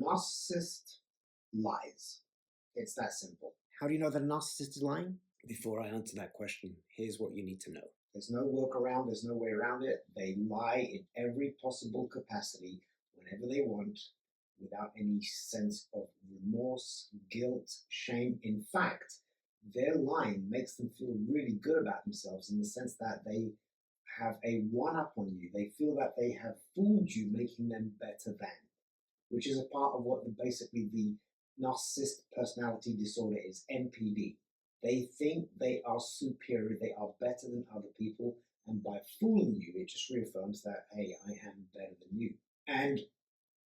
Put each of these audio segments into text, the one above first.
narcissist lies. It's that simple. How do you know that a narcissist is lying? Before I answer that question, here's what you need to know. There's no workaround, there's no way around it. They lie in every possible capacity, whenever they want, without any sense of remorse, guilt, shame. In fact, their lying makes them feel really good about themselves in the sense that they have a one-up on you. They feel that they have fooled you, making them better than, which is a part of what basically the narcissistic personality disorder is, NPD. They think they are superior, they are better than other people, and by fooling you, it just reaffirms that, hey, I am better than you. And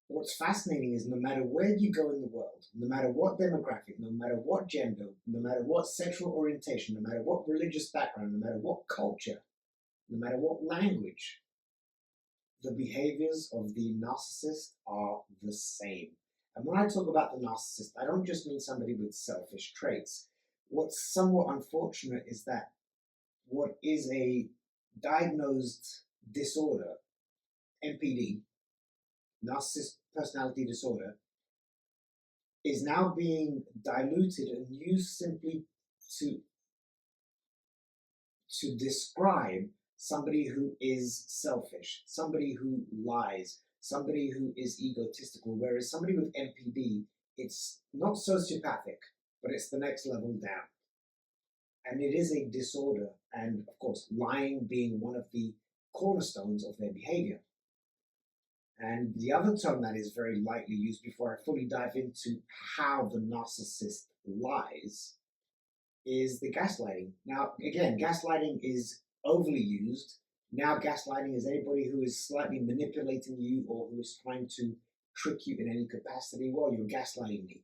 what's fascinating is no matter where you go in the world, no matter what demographic, no matter what gender, no matter what sexual orientation, no matter what religious background, no matter what culture, no matter what language, the behaviors of the narcissist are the same. And when I talk about the narcissist, I don't just mean somebody with selfish traits. What's somewhat unfortunate is that what is a diagnosed disorder, NPD, narcissistic personality disorder, is now being diluted and used simply to describe somebody who is selfish, somebody who lies, somebody who is egotistical, whereas somebody with NPD, it's not sociopathic, but it's the next level down. And it is a disorder, and of course, lying being one of the cornerstones of their behavior. And the other term that is very lightly used before I fully dive into how the narcissist lies is the gaslighting. Now, again, gaslighting is overly used. Now gaslighting is anybody who is slightly manipulating you or who is trying to trick you in any capacity. Well, you're gaslighting me.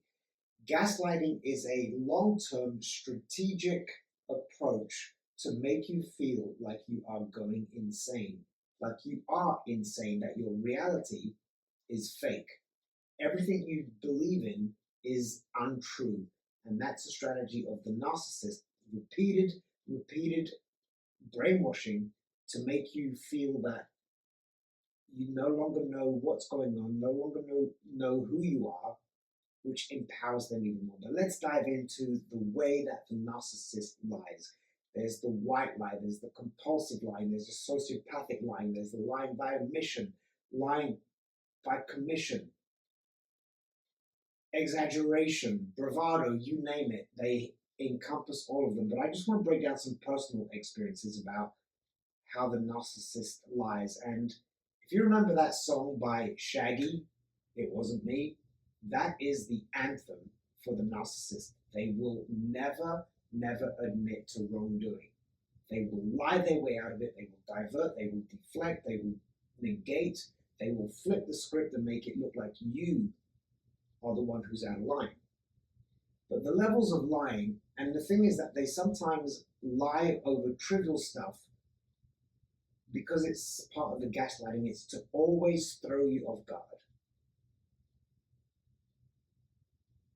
Gaslighting is a long-term strategic approach to make you feel like you are going insane, like you are insane, that your reality is fake. Everything you believe in is untrue. And that's a strategy of the narcissist. Repeated brainwashing to make you feel that you no longer know what's going on, no longer know who you are, which empowers them even more. But let's dive into the way that the narcissist lies. There's the white lie, there's the compulsive lying, there's the sociopathic lying, there's the lying by omission, lying by commission, exaggeration, bravado, you name it. They encompass all of them. But I just want to break down some personal experiences about how the narcissist lies. And if you remember that song by Shaggy, It Wasn't Me, that is the anthem for the narcissist. They will never admit to wrongdoing. They will lie their way out of it. They will divert, they will deflect, they will negate, they will flip the script and make it look like you are the one who's out of line. But the levels of lying, and the thing is that they sometimes lie over trivial stuff because it's part of the gaslighting. It's to always throw you off guard.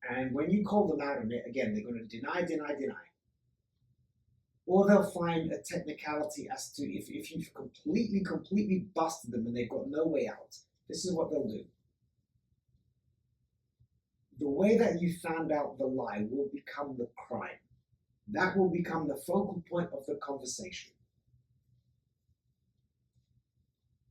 And when you call them out on it, again, they're going to deny. Or they'll find a technicality as to if you've completely busted them and they've got no way out, this is what they'll do. The way that you found out the lie will become the crime. That will become the focal point of the conversation.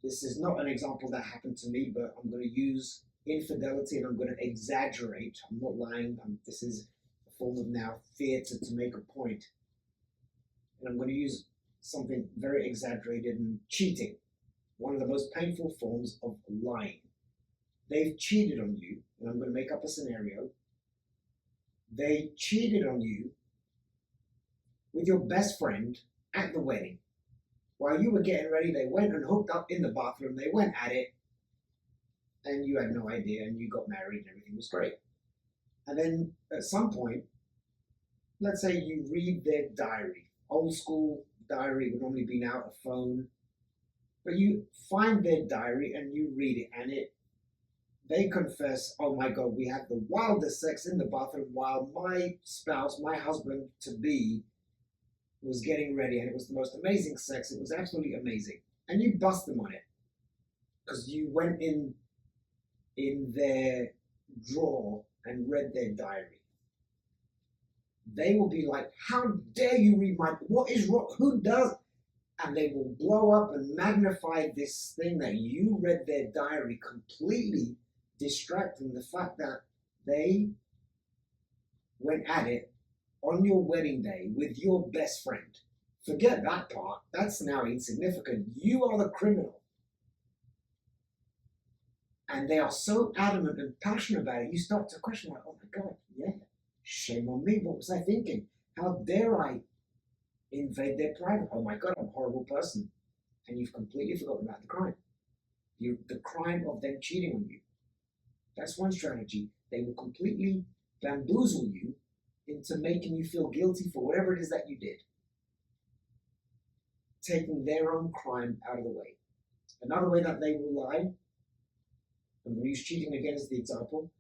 This is not an example that happened to me, but I'm going to use infidelity and I'm going to exaggerate. I'm not lying. This is a form of now theater to make a point. And I'm going to use something very exaggerated and cheating. One of the most painful forms of lying. They've cheated on you, and I'm going to make up a scenario. They cheated on you with your best friend at the wedding. While you were getting ready, they went and hooked up in the bathroom. They went at it, and you had no idea, and you got married, and everything was great. And then at some point, let's say you read their diary. Old school diary would normally be now a phone. But you find their diary, and you read it, and they confess, oh my God, we had the wildest sex in the bathroom while my spouse, my husband-to-be, was getting ready, and it was the most amazing sex. It was absolutely amazing. And you bust them on it because you went in their drawer and read their diary, they will be like, how dare you read what is wrong? Who does? And they will blow up and magnify this thing that you read their diary, completely distracting the fact that they went at it on your wedding day with your best friend. Forget that part. That's now insignificant. You are the criminal. And they are so adamant and passionate about it, you start to question, like, oh my God, yeah, shame on me. What was I thinking? How dare I invade their private? Oh my God, I'm a horrible person. And you've completely forgotten about the crime. The crime of them cheating on you. That's one strategy. They will completely bamboozle you into making you feel guilty for whatever it is that you did, taking their own crime out of the way. Another way that they will lie, and we'll use cheating again as the example,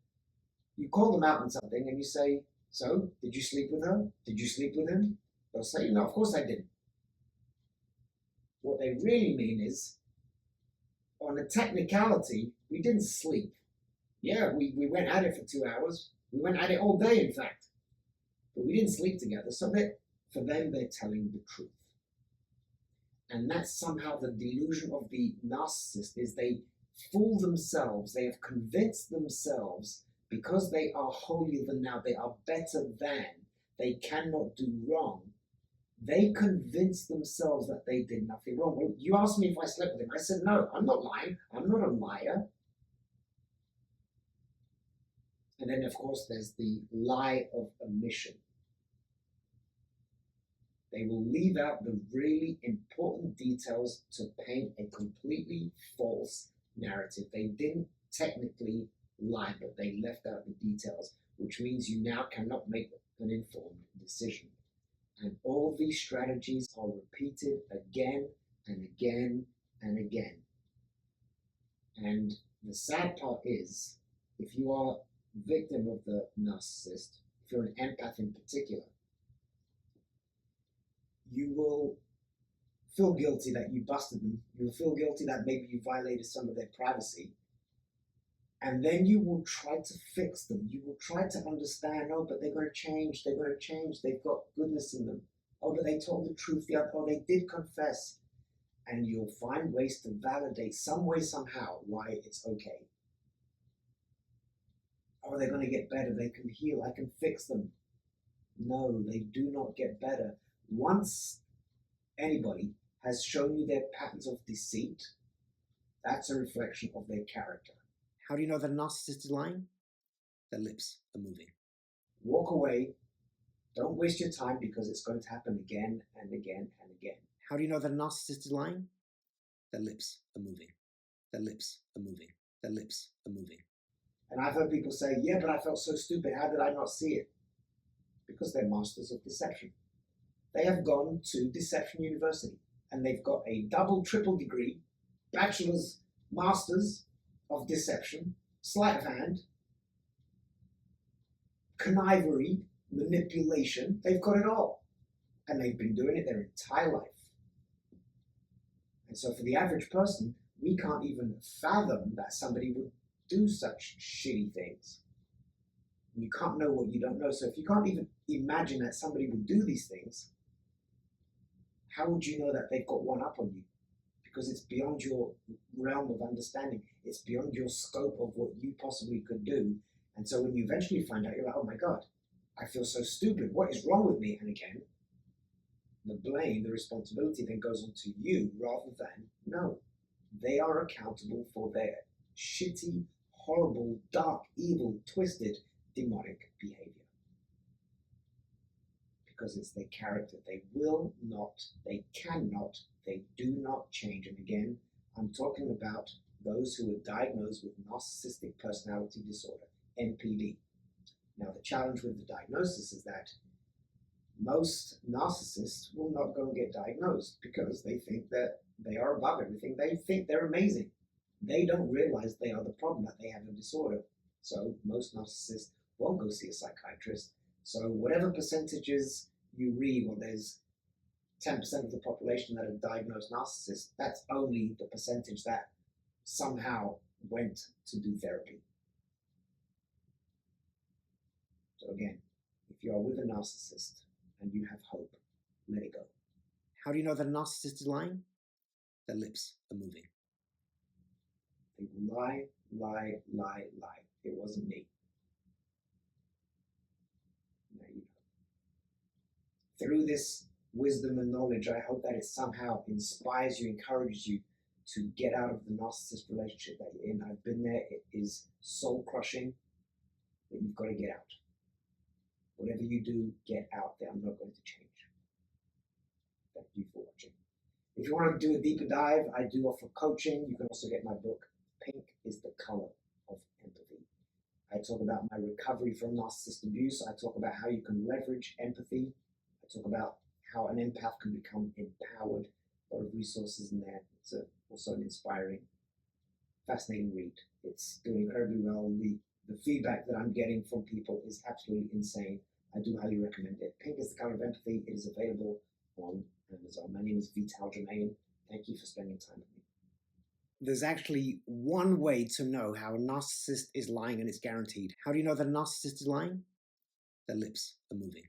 you call them out on something and you say, so, did you sleep with her? Did you sleep with him? They'll say, no, of course I didn't. What they really mean is, on a technicality, we didn't sleep. Yeah, we went at it for 2 hours. We went at it all day, in fact. But we didn't sleep together. So for them, they're telling the truth. And that's somehow the delusion of the narcissist, is they fool themselves. They have convinced themselves, because they are holier than thou, they are better than, they cannot do wrong. They convinced themselves that they did nothing wrong. Well, you asked me if I slept with him. I said, no, I'm not lying. I'm not a liar. And then, of course, there's the lie of omission. They will leave out the really important details to paint a completely false narrative. They didn't technically lie, but they left out the details, which means you now cannot make an informed decision. And all these strategies are repeated again and again and again. And the sad part is, if you are a victim of the narcissist, if you're an empath in particular, you will feel guilty that you busted them. You'll feel guilty that maybe you violated some of their privacy. And then you will try to fix them. You will try to understand, oh, but they're going to change. They're going to change. They've got goodness in them. Oh, but they told the truth. Oh, they did confess. And you'll find ways to validate some way, somehow, why it's okay. Oh, they're going to get better. They can heal. I can fix them. No, they do not get better. Once anybody has shown you their patterns of deceit, that's a reflection of their character. How do you know that a narcissist is lying? Their lips are moving. Walk away. Don't waste your time, because it's going to happen again and again and again. How do you know that a narcissist is lying? Their lips are moving. Their lips are moving. Their lips are moving. And I've heard people say, yeah, but I felt so stupid. How did I not see it? Because they're masters of deception. They have gone to Deception University, and they've got a double, triple degree, bachelor's, master's of deception, sleight of hand, connivery, manipulation. They've got it all. And they've been doing it their entire life. And so for the average person, we can't even fathom that somebody would do such shitty things. You can't know what you don't know. So if you can't even imagine that somebody would do these things, how would you know that they've got one up on you? Because it's beyond your realm of understanding. It's beyond your scope of what you possibly could do. And so when you eventually find out, you're like, oh my God, I feel so stupid. What is wrong with me? And again, the blame, the responsibility then goes on to you, rather than, no, they are accountable for their shitty, horrible, dark, evil, twisted, demonic behavior. Because it's their character. They will not, they cannot, they do not change. And again, I'm talking about those who are diagnosed with narcissistic personality disorder, NPD. Now, the challenge with the diagnosis is that most narcissists will not go and get diagnosed, because they think that they are above everything. They think they're amazing. They don't realize they are the problem, that they have a disorder. So most narcissists won't go see a psychiatrist. So whatever percentages you read, well, there's 10% of the population that are diagnosed narcissists, that's only the percentage that somehow went to do therapy. So again, if you are with a narcissist and you have hope, let it go. How do you know that a narcissist is lying? Their lips are moving. They will lie, lie, lie, lie. It wasn't me. Now you know. Through this wisdom and knowledge, I hope that it somehow inspires you, encourages you to get out of the narcissist relationship that you're in. I've been there. It is soul crushing, but you've got to get out. Whatever you do, get out there. I'm not going to change. Thank you for watching. If you want to do a deeper dive, I do offer coaching. You can also get my book, Pink is the Color of Empathy. I talk about my recovery from narcissist abuse. I talk about how you can leverage empathy. I talk about how an empath can become empowered. A lot of resources in there. It's also an inspiring, fascinating read. It's doing incredibly well. The feedback that I'm getting from people is absolutely insane. I do highly recommend it. Pink is the Color of Empathy. It is available on Amazon. My name is Vital Germain. Thank you for spending time with me. There's actually one way to know how a narcissist is lying, and it's guaranteed. How do you know that a narcissist is lying? Their lips are moving.